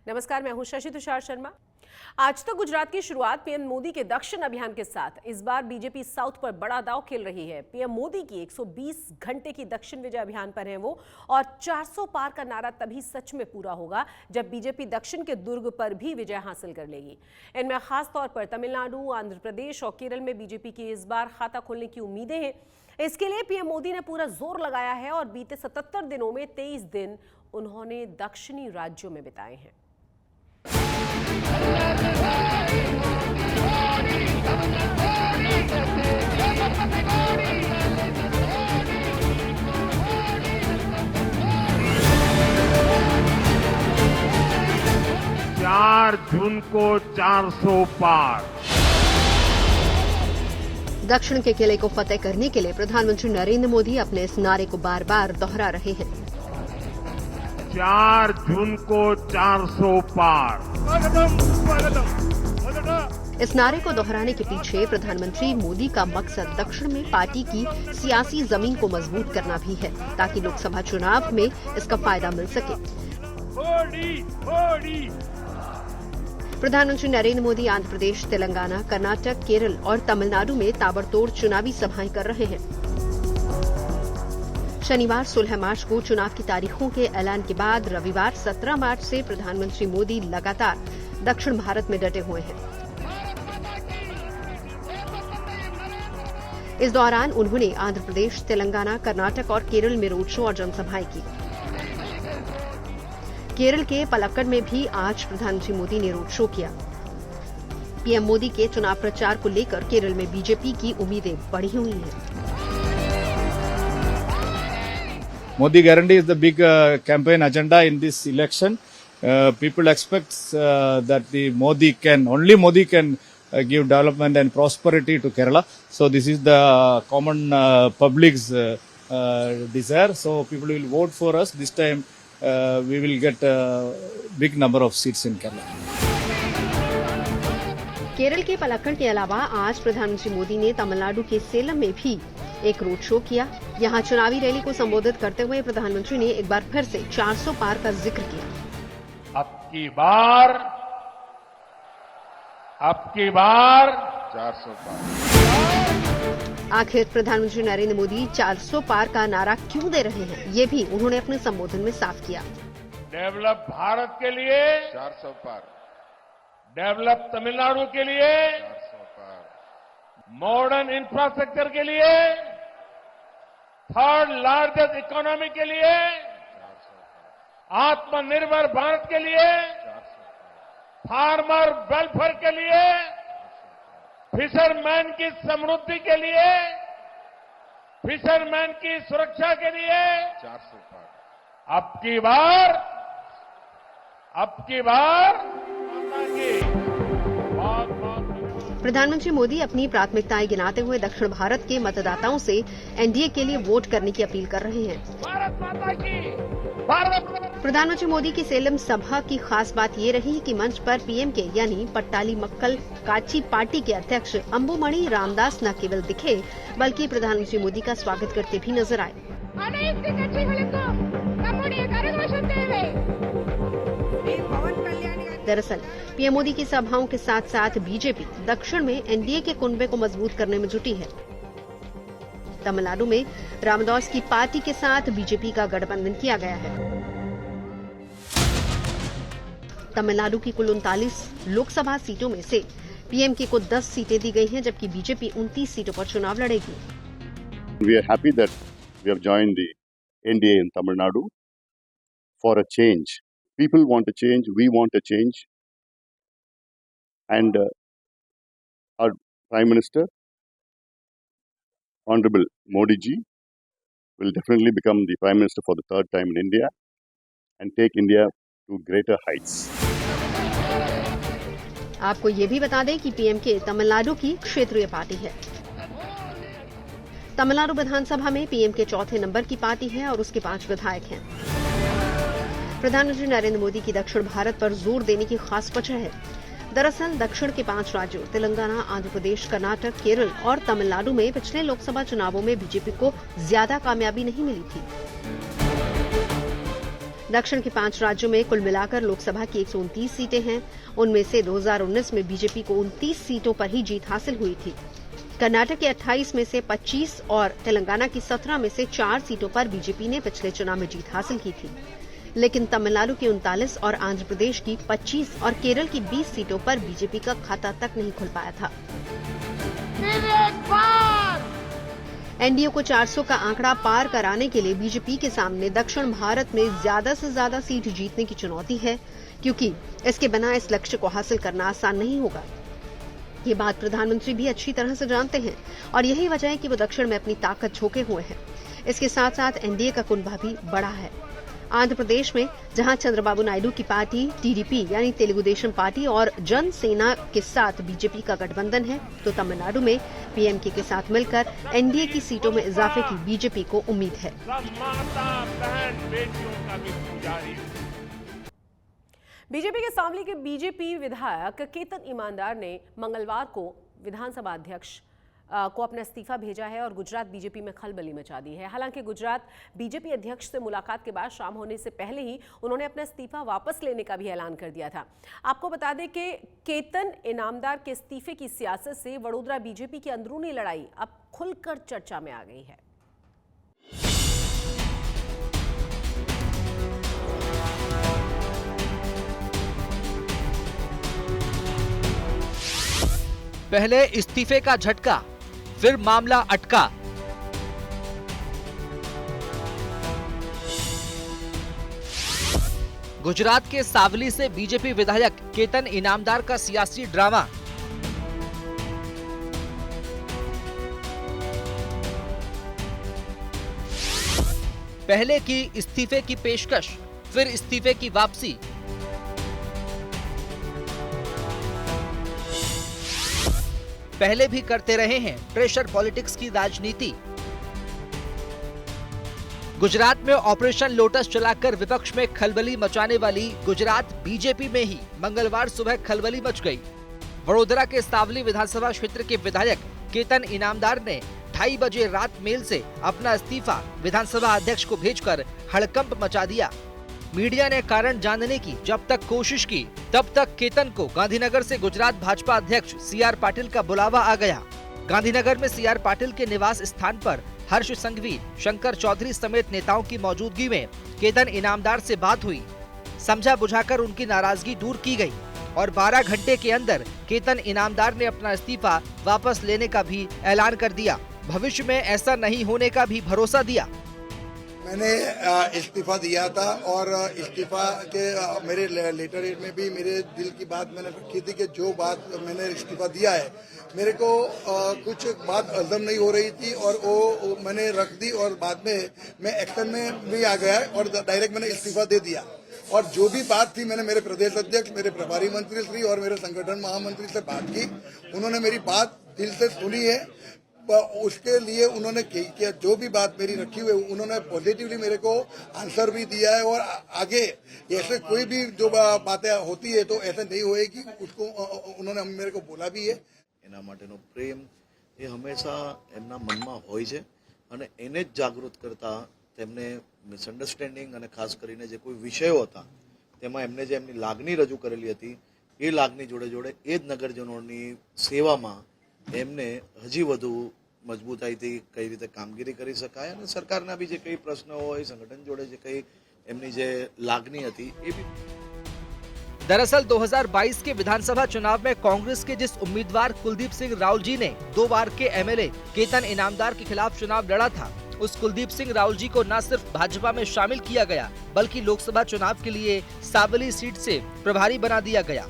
नमस्कार, मैं हूं शशि तुषार शर्मा। आज तक गुजरात की शुरुआत पीएम मोदी के दक्षिण अभियान के साथ इस बार बीजेपी साउथ पर बड़ा दांव खेल रही है। पीएम मोदी की 120 घंटे की दक्षिण विजय अभियान पर है वो, और 400 पार का नारा तभी सच में पूरा होगा जब बीजेपी दक्षिण के दुर्ग पर भी विजय हासिल कर लेगी। इनमें खास तौर पर तमिलनाडु, आंध्र प्रदेश और केरल में बीजेपी की इस बार खाता खोलने की उम्मीदें हैं। इसके लिए पीएम मोदी ने पूरा जोर लगाया है और बीते 77 दिनों में 23 दिन उन्होंने दक्षिणी राज्यों में बिताए हैं। 4 जून को 400 पार। दक्षिण के किले को फतेह करने के लिए प्रधानमंत्री नरेंद्र मोदी अपने इस नारे को बार बार दोहरा रहे हैं। 4 जून को 400 पार। इस नारे को दोहराने के पीछे प्रधानमंत्री मोदी का मकसद दक्षिण में पार्टी की सियासी जमीन को मजबूत करना भी है, ताकि लोकसभा चुनाव में इसका फायदा मिल सके। प्रधानमंत्री नरेंद्र मोदी आंध्र प्रदेश, तेलंगाना, कर्नाटक, केरल और तमिलनाडु में ताबड़तोड़ चुनावी सभाएं कर रहे हैं। शनिवार 16 मार्च को चुनाव की तारीखों के ऐलान के बाद रविवार 17 मार्च से प्रधानमंत्री मोदी लगातार दक्षिण भारत में डटे हुए हैं। इस दौरान उन्होंने आंध्र प्रदेश, तेलंगाना, कर्नाटक और केरल में रोड शो और जनसभाएं की। केरल के पलक्कड़ में भी आज प्रधानमंत्री मोदी ने रोड शो किया। पीएम मोदी के चुनाव प्रचार को लेकर केरल में बीजेपी की उम्मीदें बढ़ी हुई हैं। Modi guarantee is the big campaign agenda in this election. People expect that Modi can give development and prosperity to Kerala. So this is the common public's desire. So people will vote for us. This time we will get a big number of seats in Kerala. Kerala के पलक्कड़ के अलावा आज प्रधानमंत्री मोदी ने तमिलनाडु के सेलम में भी एक रोड शो किया। यहां चुनावी रैली को संबोधित करते हुए प्रधानमंत्री ने एक बार फिर से 400 पार का जिक्र किया। अब की बार 400 पार। आखिर प्रधानमंत्री नरेंद्र मोदी 400 पार का नारा क्यों दे रहे हैं, ये भी उन्होंने अपने संबोधन में साफ किया। डेवलप भारत के लिए 400 पार, डेवलप तमिलनाडु के लिए 400 पार, मॉडर्न इंफ्रास्ट्रक्चर के लिए, थर्ड लार्जेस्ट इकोनॉमी के लिए, आत्मनिर्भर भारत के लिए, फार्मर वेलफेयर के लिए, फिशरमैन की समृद्धि के लिए, फिशरमैन की सुरक्षा के लिए 400 पार। अब की बार प्रधानमंत्री मोदी अपनी प्राथमिकताएं गिनाते हुए दक्षिण भारत के मतदाताओं से एनडीए के लिए वोट करने की अपील कर रहे हैं। प्रधानमंत्री मोदी की सेलम सभा की खास बात ये रही कि मंच पर पीएम के यानी पट्टाली मक्कल काची पार्टी के अध्यक्ष अंबुमणि रामदास न केवल दिखे, बल्कि प्रधानमंत्री मोदी का स्वागत करते भी नजर आए। दरअसल पीएम मोदी की सभाओं के साथ साथ बीजेपी दक्षिण में एनडीए के कुनबे को मजबूत करने में जुटी है। तमिलनाडु में रामदास की पार्टी के साथ बीजेपी का गठबंधन किया गया है। तमिलनाडु की कुल 39 लोकसभा सीटों में से पीएमके को 10 सीटें दी गई हैं, जबकि बीजेपी 29 सीटों पर चुनाव लड़ेगी। We are happy that we have joined the NDA in Tamil Nadu for a change. People want a change, we want a change. And our Prime Minister, Honorable Modi ji, will definitely become the Prime Minister for the third time in India and take India to greater heights. आपको ये भी बता दें कि PMK Tamil Nadu की क्षेत्रीय party है। तमिलनाडु विधानसभा में पीएमके चौथे नंबर की पार्टी है और उसके 5 विधायक हैं। प्रधानमंत्री नरेंद्र मोदी की दक्षिण भारत पर जोर देने की खास वजह है। दरअसल दक्षिण के 5 राज्यों तेलंगाना, आंध्र प्रदेश, कर्नाटक, केरल और तमिलनाडु में पिछले लोकसभा चुनावों में बीजेपी को ज्यादा कामयाबी नहीं मिली थी। दक्षिण के 5 राज्यों में कुल मिलाकर लोकसभा की 129 सीटें हैं। उनमें से 2019 में बीजेपी को 29 सीटों पर ही जीत हासिल हुई थी। कर्नाटक के 28 में से 25 और तेलंगाना की 17 में से 4 सीटों पर बीजेपी ने पिछले चुनाव में जीत हासिल की थी। लेकिन तमिलनाडु की 39 और आंध्र प्रदेश की 25 और केरल की 20 सीटों पर बीजेपी का खाता तक नहीं खुल पाया था। एनडीए को 400 का आंकड़ा पार कराने के लिए बीजेपी के सामने दक्षिण भारत में ज्यादा से ज्यादा सीट जीतने की चुनौती है, क्योंकि इसके बिना इस लक्ष्य को हासिल करना आसान नहीं होगा। ये बात प्रधानमंत्री भी अच्छी तरह से जानते हैं और यही वजह है कि वो दक्षिण में अपनी ताकत झोंके हुए हैं। इसके साथ साथ एनडीए का कुनबा भी बड़ा है। आंध्र प्रदेश में जहां चंद्रबाबू नायडू की पार्टी टीडीपी यानी तेलुगु देशम पार्टी और जन सेना के साथ बीजेपी का गठबंधन है, तो तमिलनाडु में पीएमके के साथ मिलकर एनडीए की सीटों में इजाफे की बीजेपी को उम्मीद है। बीजेपी के शामली के बीजेपी विधायक केतन ईमानदार ने मंगलवार को विधानसभा अध्यक्ष को अपना इस्तीफा भेजा है और गुजरात बीजेपी में खलबली मचा दी है। हालांकि गुजरात बीजेपी अध्यक्ष से मुलाकात के बाद शाम होने से पहले ही उन्होंने अपना इस्तीफा वापस लेने का भी ऐलान कर दिया था। आपको बता दें कि केतन इनामदार के इस्तीफे की सियासत से वडोदरा बीजेपी की अंदरूनी लड़ाई अब खुलकर चर्चा में आ गई है। पहले इस्तीफे का झटका, फिर मामला अटका। गुजरात के सावली से बीजेपी विधायक केतन इनामदार का सियासी ड्रामा। पहले की इस्तीफे की पेशकश, फिर इस्तीफे की वापसी। पहले भी करते रहे हैं प्रेशर पॉलिटिक्स की राजनीति। गुजरात में ऑपरेशन लोटस चलाकर विपक्ष में खलबली मचाने वाली गुजरात बीजेपी में ही मंगलवार सुबह खलबली मच गई। वडोदरा के सावली विधानसभा क्षेत्र के विधायक केतन इनामदार ने 2:30 बजे रात मेल से अपना इस्तीफा विधानसभा अध्यक्ष को भेजकर हड़कंप मचा दिया। मीडिया ने कारण जानने की जब तक कोशिश की, तब तक केतन को गांधीनगर से गुजरात भाजपा अध्यक्ष सीआर पाटिल का बुलावा आ गया। गांधीनगर में सीआर पाटिल के निवास स्थान पर हर्ष संघवी, शंकर चौधरी समेत नेताओं की मौजूदगी में केतन इनामदार से बात हुई। समझा बुझाकर उनकी नाराजगी दूर की गई और 12 घंटे के अंदर केतन इनामदार ने अपना इस्तीफा वापस लेने का भी ऐलान कर दिया। भविष्य में ऐसा नहीं होने का भी भरोसा दिया। मैंने इस्तीफा दिया था और इस्तीफा के मेरे लेटर में भी मेरे दिल की बात मैंने रखी थी कि जो बात मैंने इस्तीफा दिया है मेरे को कुछ बात हजम नहीं हो रही थी और वो मैंने रख दी और बाद में मैं एक्शन में भी आ गया और डायरेक्ट मैंने इस्तीफा दे दिया। और जो भी बात थी मैंने मेरे प्रदेश अध्यक्ष, मेरे प्रभारी मंत्री श्री और मेरे संगठन महामंत्री से बात की। उन्होंने मेरी बात दिल से सुनी है। उसके लिए उन्होंने किया जो भी बात मेरी रखी हुई उन्होंने पॉजिटिवली मेरे को आंसर भी दिया है और आगे ऐसे कोई भी जो बातें होती है तो ऐसे नहीं होएगी उसको उन्होंने मेरे को बोला भी है। એના માટેનો પ્રેમ એ હંમેશા એમના મનમાં હોય છે અને એને જ જાગૃત કરતા તેમને મિસઅન્ડરસ્ટેન્ડિંગ અને ખાસ કરીને જે કોઈ વિષયો હતા તેમાં એમને જે એમની લાગણી રજૂ કરેલી હતી એ લાગણી જોડે જોડે એ જ નગરજનોની સેવામાં એમને હજી વધુ મજબૂતાઈથી કઈ રીતે કામગીરી કરી શકાય અને સરકારના બી જે કઈ પ્રશ્નો હોય સંગઠન જોડે જે કઈ એમની જે લાગણી હતી એ બી। दरअसल 2022 के विधानसभा चुनाव में कांग्रेस के जिस उम्मीदवार कुलदीप सिंह राउल जी ने 2 बार के एमएलए केतन इनामदार के खिलाफ चुनाव लड़ा था, उस कुलदीप सिंह राउल जी को न सिर्फ भाजपा में शामिल किया गया बल्कि लोकसभा चुनाव के लिए सावली सीट से प्रभारी बना दिया गया।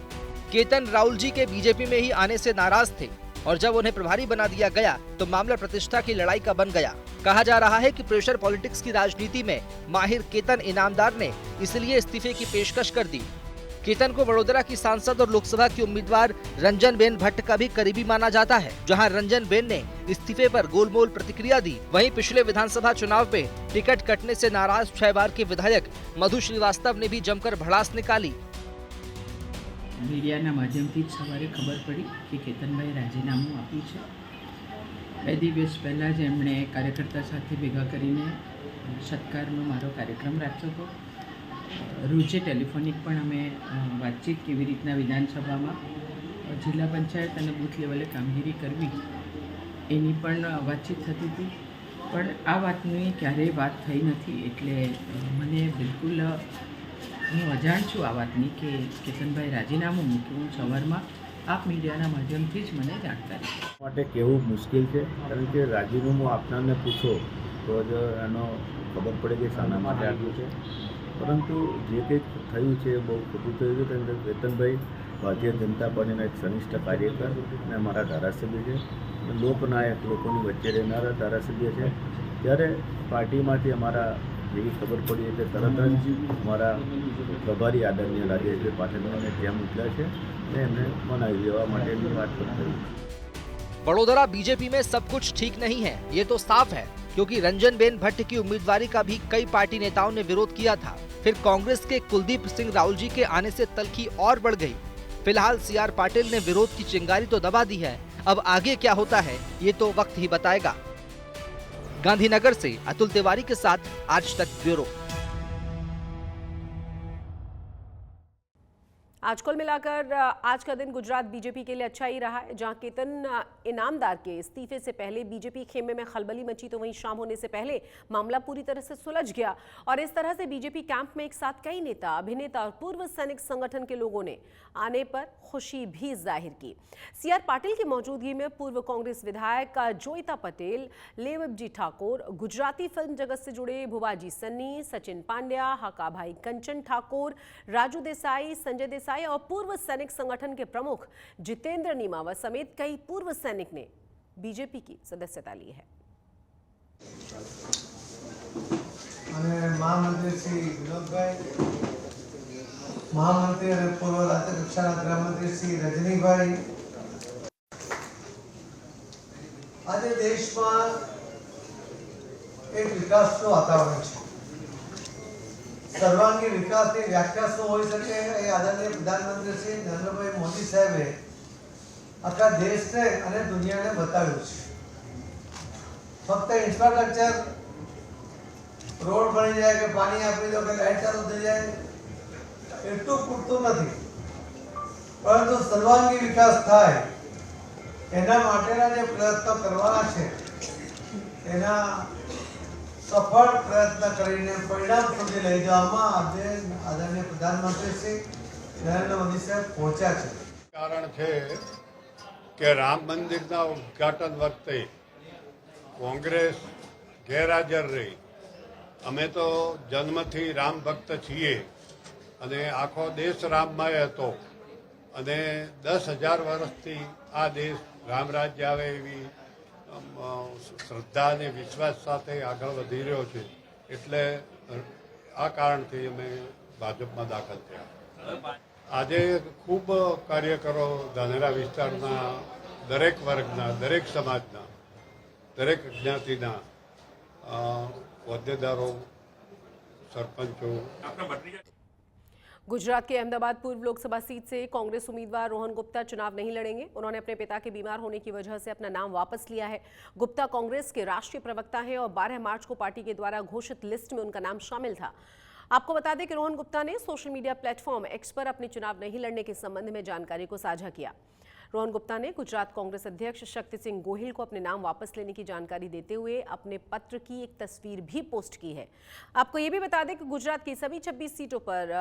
केतन राउल जी के बीजेपी में ही आने से नाराज थे और जब उन्हें प्रभारी बना दिया गया तो मामला प्रतिष्ठा की लड़ाई का बन गया। कहा जा रहा है कि प्रेशर पॉलिटिक्स की राजनीति में माहिर केतन इनामदार ने इसलिए इस्तीफे की पेशकश कर दी। केतन को वडोदरा की सांसद और लोकसभा की उम्मीदवार रंजन बेन भट्ट का भी करीबी माना जाता है। जहां रंजन बेन ने इस्तीफे पर गोलमोल प्रतिक्रिया दी, वहीं पिछले विधानसभा चुनाव में टिकट कटने से नाराज 6 बार के विधायक मधु श्रीवास्तव ने भी जमकर भड़ास निकाली। મીડિયાના માધ્યમથી જ સવારે ખબર પડી કે કેતનભાઈ રાજીનામું આપ્યું છે. 2 દિવસ પહેલાં જ એમણે કાર્યકર્તા સાથે ભેગા કરીને સત્કારનો મારો કાર્યક્રમ રાખ્યો હતો. રોજે ટેલિફોનિક પણ અમે વાતચીત કેવી રીતના વિધાનસભામાં જિલ્લા પંચાયત અને બૂથ લેવલે કામગીરી કરવી એની પણ વાતચીત થતી હતી. પણ આ વાતની ક્યારેય વાત થઈ નથી. એટલે મને બિલકુલ હું અજાણ છું આ વાતની કે કેતનભાઈ રાજીનામું મૂક્યું. સવારમાં આપ મીડિયાના માધ્યમથી જ મને જાણકારી માટે કહેવું મુશ્કેલ છે, કારણ કે રાજીનામું આપનારને પૂછો તો જ એનો ખબર પડે કે શાના માટે આપ્યું છે. પરંતુ જે કંઈક થયું છે એ બહુ ખોટું થયું છે, કારણ કે કેતનભાઈ ભારતીય જનતા પાર્ટીના એક ઘનિષ્ઠ કાર્યકર અને અમારા ધારાસભ્ય છે, લોકનાયક, લોકોની વચ્ચે રહેનારા ધારાસભ્ય છે. ત્યારે પાર્ટીમાંથી અમારા જેવી ખબર પડી એટલે તરત જ અમારા પ્રભારી આદરણીય રાજેશભાઈ પાઠકને ત્યાં મોકલ્યા છે અને એમને મનાવી દેવા માટેની વાત પણ કરી. वडोदरा बीजेपी में सब कुछ ठीक नहीं है, ये तो साफ है, क्योंकि रंजनबेन भट्ट की उम्मीदवारी का भी कई पार्टी नेताओं ने विरोध किया था. फिर कांग्रेस के कुलदीप सिंह राहुल जी के आने से तल्खी और बढ़ गई. फिलहाल सीआर पाटिल ने विरोध की चिंगारी तो दबा दी है. अब आगे क्या होता है ये तो वक्त ही बताएगा. गांधीनगर से अतुल तिवारी के साथ आज तक ब्यूरो. आज कुल मिलाकर आज का दिन गुजरात बीजेपी के लिए अच्छा ही रहा है. जहां केतन इनामदार के इस्तीफे से पहले बीजेपी खेमे में खलबली मची, तो वहीं शाम होने से पहले मामला पूरी तरह से सुलझ गया. और इस तरह से बीजेपी कैंप में एक साथ कई नेता, अभिनेता और पूर्व सैनिक संगठन के लोगों ने आने पर खुशी भी जाहिर की. सीआर पाटिल की मौजूदगी में पूर्व कांग्रेस विधायक जोईता पटेल, लेवबजी ठाकुर, गुजराती फिल्म जगत से जुड़े भुवाजी सन्नी, सचिन पांड्या, हकाभाई कंचन ठाकुर, राजू देसाई, संजय देसाई और पूर्व सैनिक संगठन के प्रमुख जितेंद्र नीमावत समेत कई पूर्व सैनिक ने बीजेपी की सदस्यता ली है. महामंत्री श्री विनोदभाई, महामंत्री और पूर्व राज्य कक्षा गृहमंत्री श्री रजनीभाई, आज देश में एक विकास वातावरण है. सर्वांगी विकास की व्याख्या શું હોઈ શકે એ આદરણીય પ્રધાનમંત્રી શ્રી નરેન્દ્રભાઈ મોદી સાહેબે આખા દેશને અને દુનિયાને બતાવ્યું છે. ફક્ત ઇન્ફ્રાસ્ટ્રક્ચર, રોડ બની જાય કે પાણી આપી દો કે લાઇટ ચાલુ થઈ જાય એટલું પૂરતું નથી, પરંતુ સર્વાંગી વિકાસ થાય એના માટેના જે પ્રયત્નો કરવાના છે એના સફળ પ્રયત્ન કરીને પરિણામ સુધી લઈ જવામાં આજે આદરણીય પ્રધાનમંત્રી શ્રી નરેન્દ્ર મોદી સાહેબ પહોંચ્યા છે. કારણ છે કે રામ મંદિરના ઉદ્ઘાટન વખતે કોંગ્રેસ ગેરહાજર રહી. અમે તો જન્મથી રામ ભક્ત છીએ અને આખો દેશ રામમય હતો અને 10,000 વર્ષથી આ દેશ રામ રાજ્ય આવે એવી શ્રદ્ધા અને વિશ્વાસ સાથે આગળ વધી રહ્યો છે. એટલે આ કારણથી અમે ભાજપમાં દાખલ થયા. આજે ખૂબ કાર્યકરો ધાનેરા વિસ્તારના દરેક વર્ગના, દરેક સમાજના, દરેક જ્ઞાતિના હોદ્દેદારો, સરપંચો. गुजरात के अहमदाबाद पूर्व लोकसभा सीट से कांग्रेस उम्मीदवार रोहन गुप्ता चुनाव नहीं लड़ेंगे. उन्होंने अपने पिता के बीमार होने की वजह से अपना नाम वापस लिया है. गुप्ता कांग्रेस के राष्ट्रीय प्रवक्ता हैं और 12 मार्च को पार्टी के द्वारा घोषित लिस्ट में उनका नाम शामिल था. आपको बता दें कि रोहन गुप्ता ने सोशल मीडिया प्लेटफॉर्म एक्स पर अपने चुनाव नहीं लड़ने के संबंध में जानकारी को साझा किया. रोहन गुप्ता ने गुजरात कांग्रेस अध्यक्ष शक्ति सिंह गोहिल को अपने नाम वापस लेने की जानकारी देते हुए अपने पत्र की एक तस्वीर भी पोस्ट की है. आपको ये भी बता दें कि गुजरात की सभी 26 सीटों पर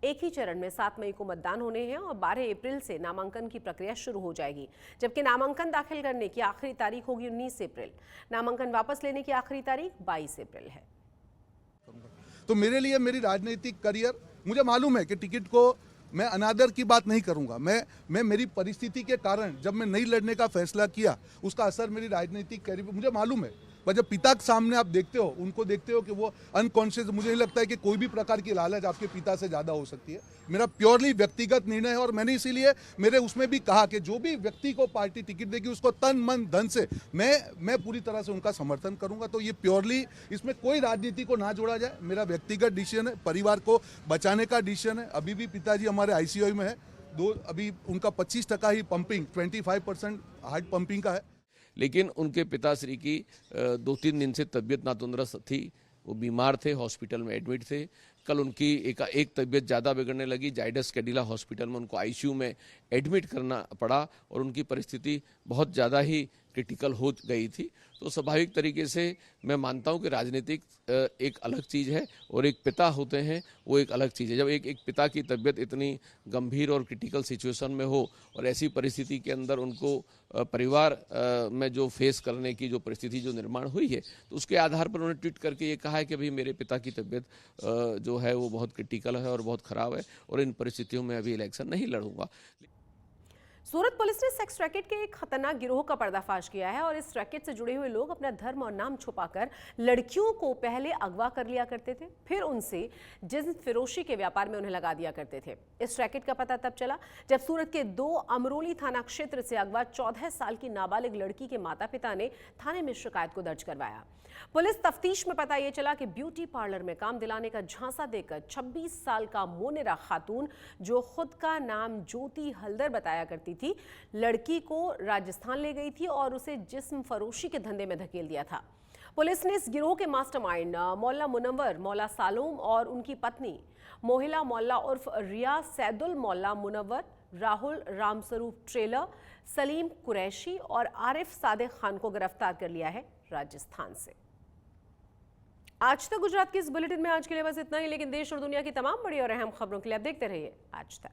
एक ही चरण में 7 मई को मतदान होने हैं और 12 अप्रैल से नामांकन की प्रक्रिया शुरू हो जाएगी, जबकि नामांकन दाखिल करने की आखिरी तारीख होगी 19 अप्रैल. नामांकन वापस लेने की आखिरी तारीख 22 अप्रैल है. तो मेरे लिए मेरी राजनीतिक करियर, मुझे मालूम है कि टिकट को मैं अनादर की बात नहीं करूंगा. मैं मेरी परिस्थिति के कारण जब मैं नहीं लड़ने का फैसला किया उसका असर मेरी राजनीतिक करियर पर मुझे मालूम है. पर जब पिता के सामने आप देखते हो, उनको देखते हो कि वो अनकॉन्शियस, मुझे नहीं लगता है कि कोई भी प्रकार की लालच आपके पिता से ज़्यादा हो सकती है. मेरा प्योरली व्यक्तिगत निर्णय है और मैंने इसीलिए मेरे उसमें भी कहा कि जो भी व्यक्ति को पार्टी टिकट देगी उसको तन मन धन से मैं पूरी तरह से उनका समर्थन करूंगा. तो ये प्योरली, इसमें कोई राजनीति को ना जोड़ा जाए. मेरा व्यक्तिगत डिसीजन है, परिवार को बचाने का डिसीजन है. अभी भी पिताजी हमारे ICU में है, अभी उनका 25% ही पंपिंग, 25% हार्ट पंपिंग का है। लेकिन उनके पिताश्री की 2-3 दिन से तबीयत नातुंदरस्त थी, वो बीमार थे, हॉस्पिटल में एडमिट थे। कल उनकी एक तबीयत ज़्यादा बिगड़ने लगी, जाइडस कैडिला हॉस्पिटल में उनको आईसीयू में एडमिट करना पड़ा और उनकी परिस्थिति बहुत ज़्यादा ही क्रिटिकल हो गई थी। तो स्वाभाविक तरीके से मैं मानता हूं कि राजनीतिक एक अलग चीज़ है और एक पिता होते हैं वो एक अलग चीज़ है। जब एक पिता की तबीयत इतनी गंभीर और क्रिटिकल सिचुएशन में हो और ऐसी परिस्थिति के अंदर उनको परिवार में जो फेस करने की जो परिस्थिति जो निर्माण हुई है, तो उसके आधार पर उन्होंने ट्वीट करके ये कहा है कि भाई मेरे पिता की तबीयत जो है वो बहुत क्रिटिकल है और बहुत ख़राब है और इन परिस्थितियों में अभी इलेक्शन नहीं लड़ूंगा। सूरत पुलिस ने सेक्स रैकेट के एक खतरनाक गिरोह का पर्दाफाश किया है और इस रैकेट से जुड़े हुए लोग अपना धर्म और नाम छुपाकर लड़कियों को पहले अगवा कर लिया करते थे, फिर उनसे जिन्स फिरोशी के व्यापार में उन्हें लगा दिया करते थे। इस रैकेट का पता तब चला जब सूरत के 2 अमरोली थाना क्षेत्र से अगवा 14 साल की नाबालिग लड़की के माता पिता ने थाने में शिकायत को दर्ज करवाया। पुलिस तफ्तीश में पता ये चला कि ब्यूटी पार्लर में काम दिलाने का झांसा देकर 26 साल का मोनिरा खातून, जो खुद का नाम ज्योति हल्दर बताया करती थी, लड़की को राजस्थान ले गई थी और उसे जिस्म फरोशी के धंधे में धकेल दिया था। पुलिस ने इस गिरोह के मास्टरमाइंड मौला मुनव्वर मौला सालोम और उनकी पत्नी मोहिला मौला उर्फ रिया सैदुल मौला मुनव्वर, राहुल रामस्वरूप ट्रेलर, सलीम कुरैशी और आरिफ सादिक खान को गिरफ्तार कर लिया है राजस्थान से। आज तक गुजरात की इस बुलेटिन में आज के लिए बस इतना ही, लेकिन देश और दुनिया की तमाम बड़ी और अहम खबरों के लिए आप देखते रहिए आज तक।